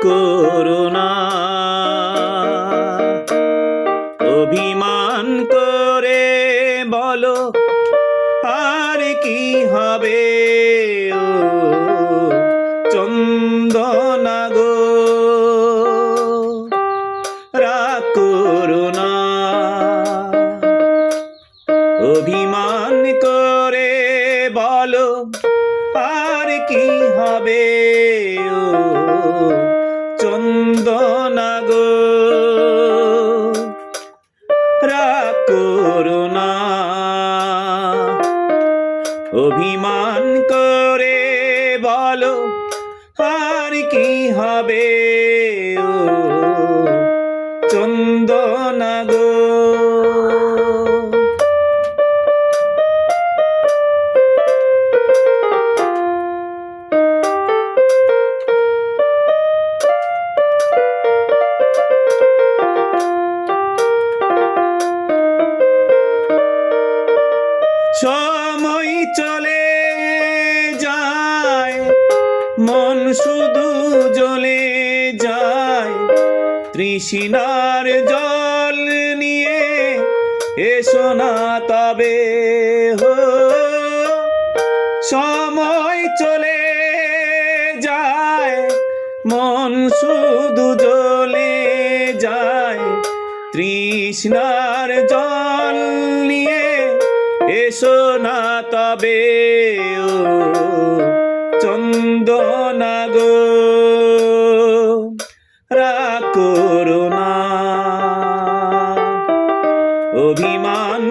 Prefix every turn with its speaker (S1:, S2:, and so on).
S1: করো না, অভিমান করে বলো আর কি হবে ও চন্দনা গো, রাগ করো না, অভিমান করে বলো আর কি হবে ও চন্দনা গো, রাগ করো না, অভিমান করে বলো আর কি হবে ও চন্দনা গো। সময় চলে যায়, মন শুধু জ্বলে যায়, তৃষ্ণার জল নিয়ে এসো না তবে হো। সময় চলে যায়, মন শুধু জ্বলে যায়, তৃষ্ণার জল নিয়ে এসো না তবে ও চন্দনা গো, রাগ করো না, অভিমান